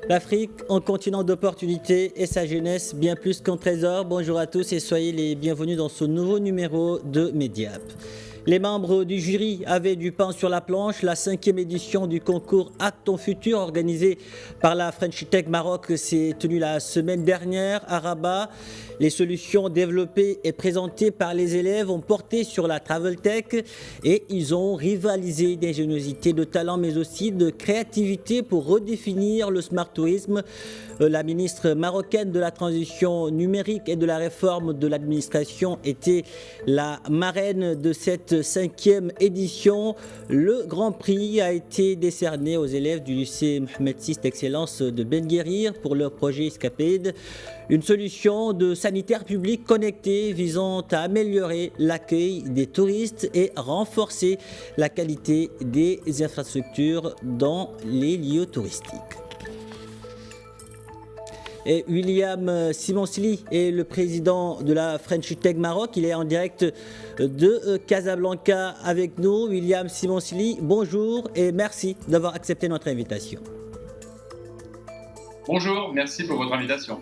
L'Afrique, un continent d'opportunités et sa jeunesse bien plus qu'un trésor. Bonjour à tous et soyez les bienvenus dans ce nouveau numéro de Mediap. Les membres du jury avaient du pain sur la planche. La 5e édition du concours Acte ton futur organisé par la French Tech Maroc s'est tenue la semaine dernière à Rabat. Les solutions développées et présentées par les élèves ont porté sur la travel tech et ils ont rivalisé d'ingéniosité, de talent mais aussi de créativité pour redéfinir le smart tourisme. La ministre marocaine de la transition numérique et de la réforme de l'administration était la marraine de cette 5e édition. Le Grand Prix a été décerné aux élèves du lycée Mohamed VI d'excellence de Ben Guerir pour leur projet Escapade, une solution de sanitaire public connecté visant à améliorer l'accueil des touristes et renforcer la qualité des infrastructures dans les lieux touristiques. Et William Simonsli est le président de la French Tech Maroc. Il est en direct de Casablanca avec nous. William Simonsli, bonjour et merci d'avoir accepté notre invitation. Bonjour, merci pour votre invitation.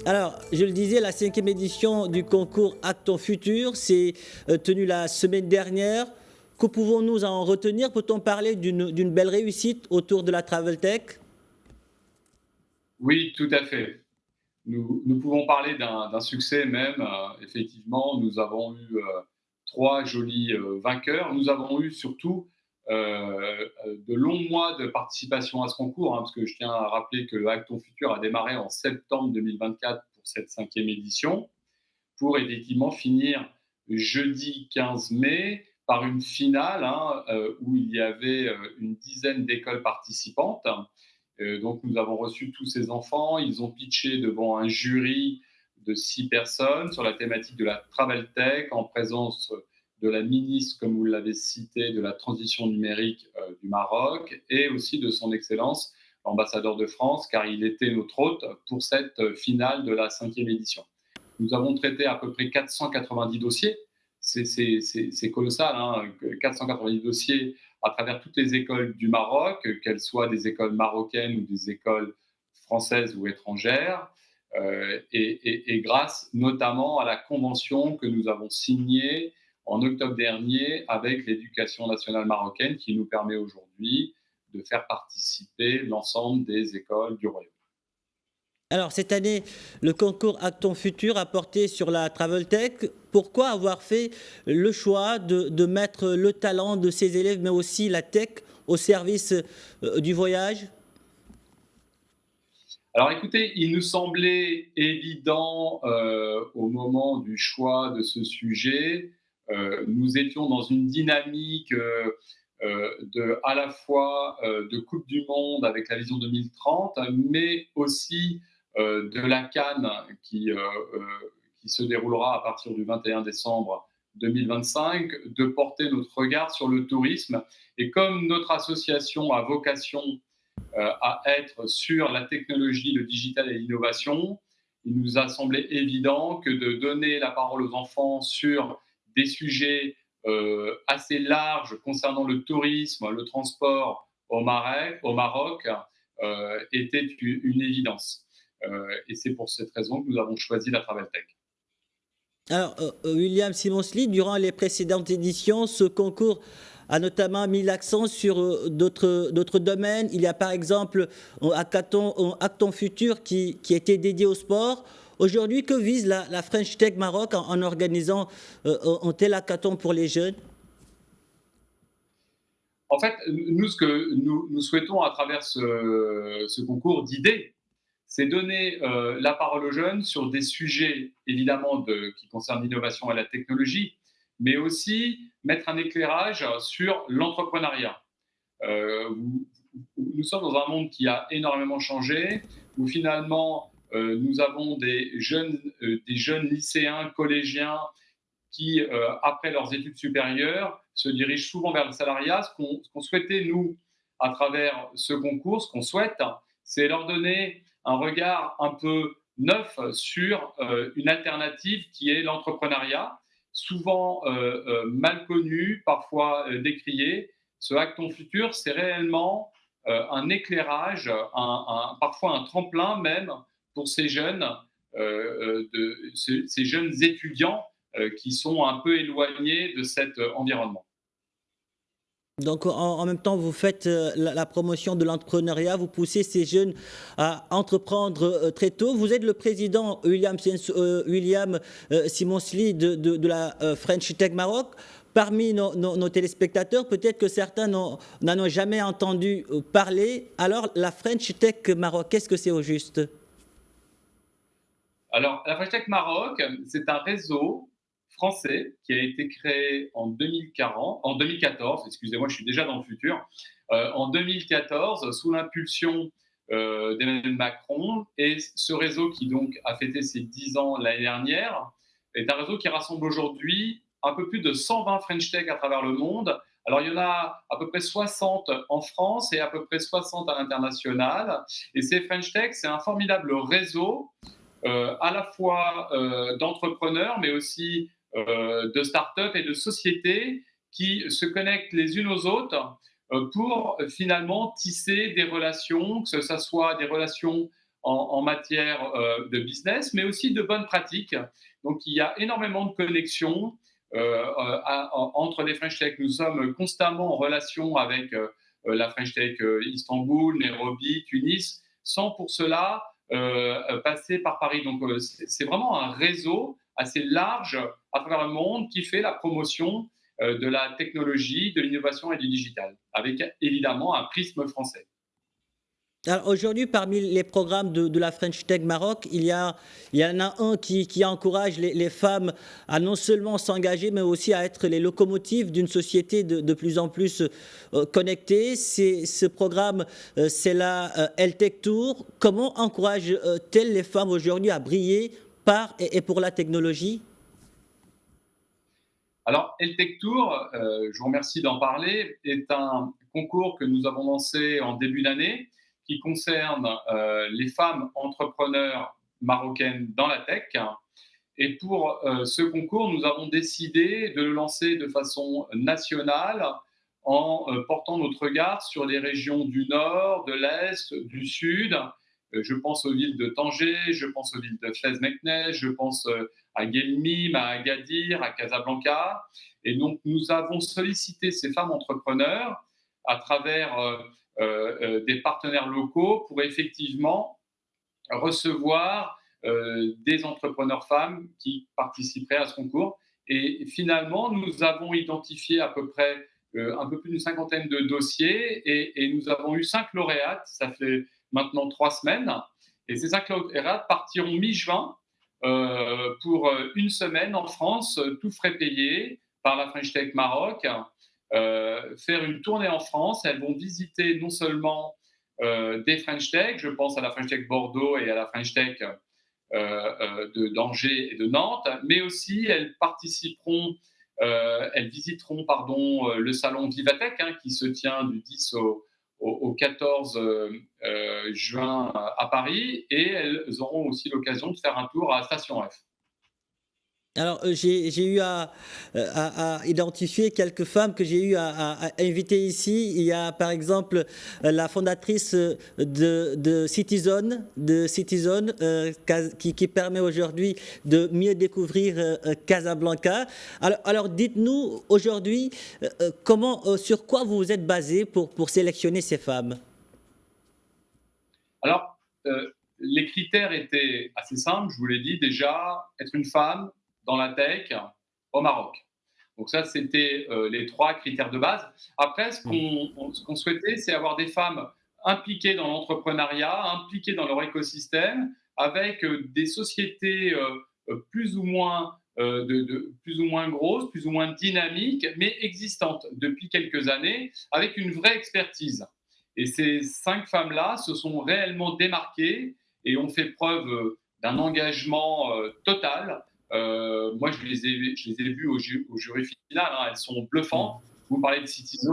Alors, je le disais, la 5e édition du concours Acte ton futur s'est tenue la semaine dernière. Que pouvons-nous en retenir? Peut-on parler d'une belle réussite autour de la Travel Tech? Oui, tout à fait. Nous pouvons parler d'un succès même. Effectivement, nous avons eu 3 jolis vainqueurs. Nous avons eu surtout de longs mois de participation à ce concours, parce que je tiens à rappeler que Acte ton futur a démarré en septembre 2024 pour cette 5e édition, pour effectivement finir jeudi 15 mai par une finale où il y avait une dizaine d'écoles participantes. Donc nous avons reçu tous ces enfants, ils ont pitché devant un jury de 6 personnes sur la thématique de la Travel Tech en présence de la ministre, comme vous l'avez cité, de la transition numérique du Maroc et aussi de son Excellence, l'ambassadeur de France, car il était notre hôte pour cette finale de la 5e édition. Nous avons traité à peu près 490 dossiers. C'est colossal, 490 dossiers à travers toutes les écoles du Maroc, qu'elles soient des écoles marocaines ou des écoles françaises ou étrangères, et grâce notamment à la convention que nous avons signée en octobre dernier avec l'éducation nationale marocaine qui nous permet aujourd'hui de faire participer l'ensemble des écoles du Royaume. Alors, cette année, le concours Acte ton futur a porté sur la Travel Tech. Pourquoi avoir fait le choix de mettre le talent de ces élèves, mais aussi la tech, au service du voyage? Alors écoutez, il nous semblait évident au moment du choix de ce sujet, nous étions dans une dynamique à la fois de Coupe du Monde avec la vision 2030, mais aussi de la CAN qui se déroulera à partir du 21 décembre 2025, de porter notre regard sur le tourisme. Et comme notre association a vocation à être sur la technologie, le digital et l'innovation, il nous a semblé évident que de donner la parole aux enfants sur des sujets assez larges concernant le tourisme, le transport au Maroc, était une évidence. Et c'est pour cette raison que nous avons choisi la Travel Tech. Alors, William Simonsli, durant les précédentes éditions, ce concours a notamment mis l'accent sur d'autres domaines. Il y a par exemple un hackathon futur qui était dédié au sport. Aujourd'hui, que vise la French Tech Maroc en organisant un tel hackathon pour les jeunes? En fait, nous, ce que nous souhaitons à travers ce concours d'idées, c'est donner la parole aux jeunes sur des sujets évidemment qui concernent l'innovation et la technologie, mais aussi mettre un éclairage sur l'entrepreneuriat. Euh, nous sommes dans un monde qui a énormément changé, où finalement nous avons des jeunes lycéens, collégiens qui, après leurs études supérieures, se dirigent souvent vers le salariat. Ce qu'on souhaitait, nous, à travers ce concours, ce qu'on souhaite, c'est leur donner un regard un peu neuf sur une alternative qui est l'entrepreneuriat, souvent mal connu, parfois décrié. Ce Acte ton futur, c'est réellement un éclairage, parfois un tremplin même pour ces jeunes, ces jeunes étudiants qui sont un peu éloignés de cet environnement. Donc en même temps, vous faites la promotion de l'entrepreneuriat, vous poussez ces jeunes à entreprendre très tôt. Vous êtes le président William Simonsli de la French Tech Maroc. Parmi nos téléspectateurs, peut-être que certains n'en ont jamais entendu parler. Alors, la French Tech Maroc, qu'est-ce que c'est au juste? Alors, la French Tech Maroc, c'est un réseau français qui a été créé en 2014, excusez-moi, je suis déjà dans le futur, en 2014, sous l'impulsion d'Emmanuel Macron. Et ce réseau, qui donc a fêté ses 10 ans l'année dernière, est un réseau qui rassemble aujourd'hui un peu plus de 120 French Tech à travers le monde. Alors, il y en a à peu près 60 en France et à peu près 60 à l'international. Et ces French Tech, c'est un formidable réseau à la fois d'entrepreneurs, mais aussi de start-up et de sociétés qui se connectent les unes aux autres pour finalement tisser des relations, que ce soit des relations en matière de business, mais aussi de bonnes pratiques. Donc il y a énormément de connexions entre les French Tech. Nous sommes constamment en relation avec la French Tech Istanbul, Nairobi, Tunis, sans pour cela passer par Paris. Donc, c'est vraiment un réseau assez large à travers le monde qui fait la promotion de la technologie, de l'innovation et du digital, avec évidemment un prisme français. Alors aujourd'hui, parmi les programmes de la French Tech Maroc, il y en a un qui encourage les femmes à non seulement s'engager, mais aussi à être les locomotives d'une société de plus en plus connectée. Ce programme, c'est la LTech Tour. Comment encourage-t-elle les femmes aujourd'hui à briller par et pour la technologie? Alors, LTech Tour, je vous remercie d'en parler, est un concours que nous avons lancé en début d'année qui concerne les femmes entrepreneurs marocaines dans la tech. Et pour ce concours, nous avons décidé de le lancer de façon nationale en portant notre regard sur les régions du nord, de l'est, du sud. Je pense aux villes de Tanger, je pense aux villes de Fès-Meknès, je pense à Guelmim, à Agadir, à Casablanca. Et donc, nous avons sollicité ces femmes entrepreneurs à travers des partenaires locaux pour effectivement recevoir des entrepreneurs femmes qui participeraient à ce concours. Et finalement, nous avons identifié à peu près un peu plus d'une cinquantaine de dossiers et nous avons eu 5 lauréates. Ça fait maintenant 3 semaines. Et ces 5 lauréates partiront mi-juin pour une semaine en France, tout frais payé par la French Tech Maroc, faire une tournée en France. Elles vont visiter non seulement des French Tech, je pense à la French Tech Bordeaux et à la French Tech d'Angers et de Nantes, mais aussi elles visiteront le salon Vivatech qui se tient du 10 au 14 juin à Paris, et elles auront aussi l'occasion de faire un tour à Station F. Alors, j'ai eu à identifier quelques femmes que j'ai eu à inviter ici. Il y a par exemple la fondatrice de Citizen, qui permet aujourd'hui de mieux découvrir Casablanca. Alors dites-nous aujourd'hui sur quoi vous vous êtes basé pour sélectionner ces femmes. Alors, les critères étaient assez simples, je vous l'ai dit déjà, être une femme dans la tech au Maroc. Donc ça, c'était les 3 critères de base. Après, ce qu'on souhaitait, c'est avoir des femmes impliquées dans l'entrepreneuriat, impliquées dans leur écosystème, avec des sociétés plus ou moins plus ou moins grosses, plus ou moins dynamiques, mais existantes depuis quelques années, avec une vraie expertise. Et ces 5 femmes-là se sont réellement démarquées et ont fait preuve d'un engagement total. Moi, je les ai vues au jury final. Elles sont bluffantes. Vous parlez de Citizen.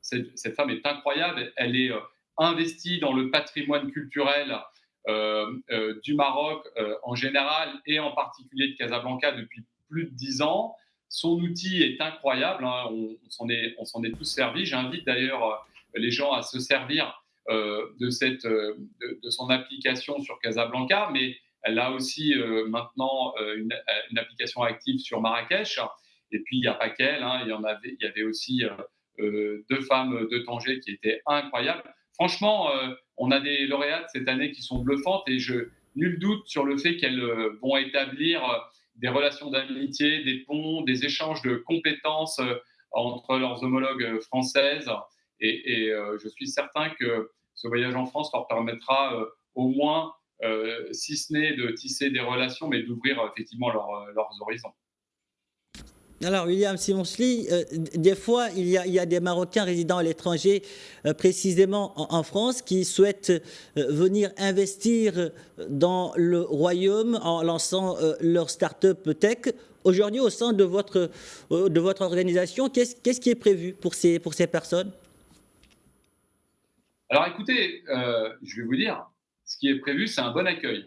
Cette femme est incroyable. Elle est investie dans le patrimoine culturel du Maroc en général et en particulier de Casablanca depuis plus de 10 ans. Son outil est incroyable. On s'en est tous servi. J'invite d'ailleurs les gens à se servir de son application sur Casablanca, mais elle a aussi maintenant une application active sur Marrakech. Et puis, il n'y a pas qu'elle, hein, il y avait aussi deux femmes de Tanger qui étaient incroyables. Franchement, on a des lauréates cette année qui sont bluffantes et nul doute sur le fait qu'elles vont établir des relations d'amitié, des ponts, des échanges de compétences entre leurs homologues françaises. Je suis certain que ce voyage en France leur permettra au moins, si ce n'est de tisser des relations, mais d'ouvrir effectivement leurs horizons. Alors, William Simonsli, des fois, il y a des Marocains résidant à l'étranger, précisément en France, qui souhaitent venir investir dans le royaume en lançant leur start-up tech. Aujourd'hui, au sein de votre organisation, qu'est-ce qui est prévu pour ces personnes? Alors écoutez, je vais vous dire, ce qui est prévu, c'est un bon accueil.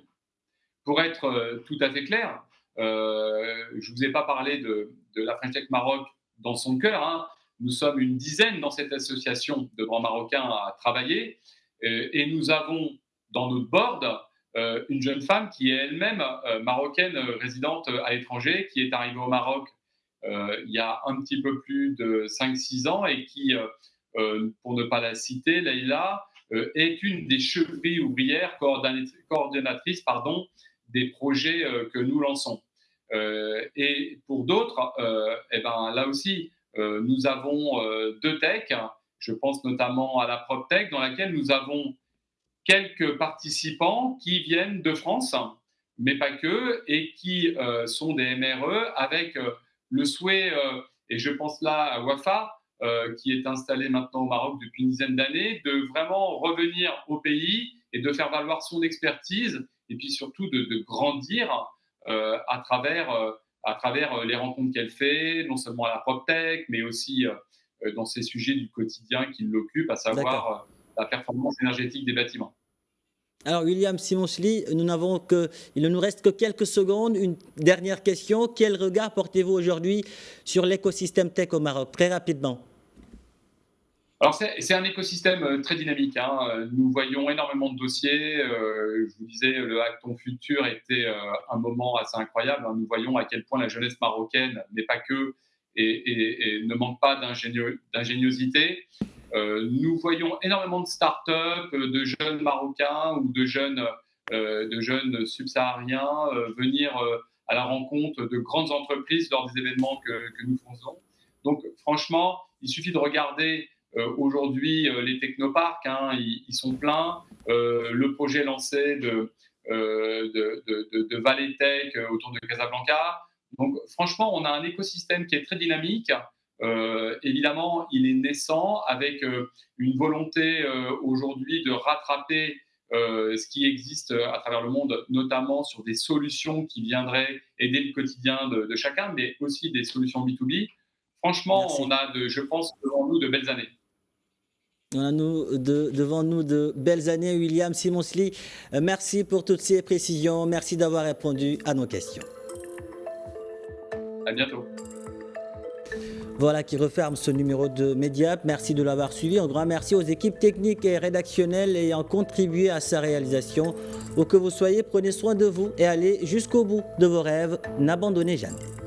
Pour être tout à fait clair, je ne vous ai pas parlé de la French Tech Maroc dans son cœur, hein. Nous sommes une dizaine dans cette association de grands Marocains à travailler et nous avons dans notre board une jeune femme qui est elle-même marocaine résidente à l'étranger, qui est arrivée au Maroc il y a un petit peu plus de 5-6 ans et qui, pour ne pas la citer, Leïla, est une des chevries ouvrières coordonnatrices des projets que nous lançons. Et pour d'autres, eh ben, là aussi, nous avons deux techs. Je pense notamment à la PropTech, dans laquelle nous avons quelques participants qui viennent de France, mais pas que, et qui sont des MRE avec le souhait, et je pense là à Wafa, qui est installé maintenant au Maroc depuis une dizaine d'années, de vraiment revenir au pays et de faire valoir son expertise, et puis surtout de grandir à travers les rencontres qu'elle fait, non seulement à la PropTech, mais aussi dans ces sujets du quotidien qui l'occupent, à savoir la performance énergétique des bâtiments. Alors, William Simonsli, il ne nous reste que quelques secondes. Une dernière question. Quel regard portez-vous aujourd'hui sur l'écosystème tech au Maroc? Très rapidement. Alors, c'est un écosystème très dynamique, hein. Nous voyons énormément de dossiers. Je vous disais, le Hackathon Futur était un moment assez incroyable, hein. Nous voyons à quel point la jeunesse marocaine n'est pas que et ne manque pas d'ingéniosité. Nous voyons énormément de start-up, de jeunes Marocains ou de jeunes subsahariens venir à la rencontre de grandes entreprises lors des événements que nous faisons. Donc, franchement, il suffit de regarder aujourd'hui les technoparcs, hein, ils sont pleins. Le projet lancé de Valley Tech autour de Casablanca. Donc, franchement, on a un écosystème qui est très dynamique. Évidemment, il est naissant avec une volonté aujourd'hui de rattraper ce qui existe à travers le monde, notamment sur des solutions qui viendraient aider le quotidien de chacun, mais aussi des solutions B2B. Franchement, Merci. on a, je pense, devant nous de belles années. On a devant nous de belles années. William Simonsli, merci pour toutes ces précisions. Merci d'avoir répondu à nos questions. À bientôt. Voilà qui referme ce numéro de Mediap. Merci de l'avoir suivi. Un grand merci aux équipes techniques et rédactionnelles ayant contribué à sa réalisation. Où que vous soyez, prenez soin de vous et allez jusqu'au bout de vos rêves. N'abandonnez jamais.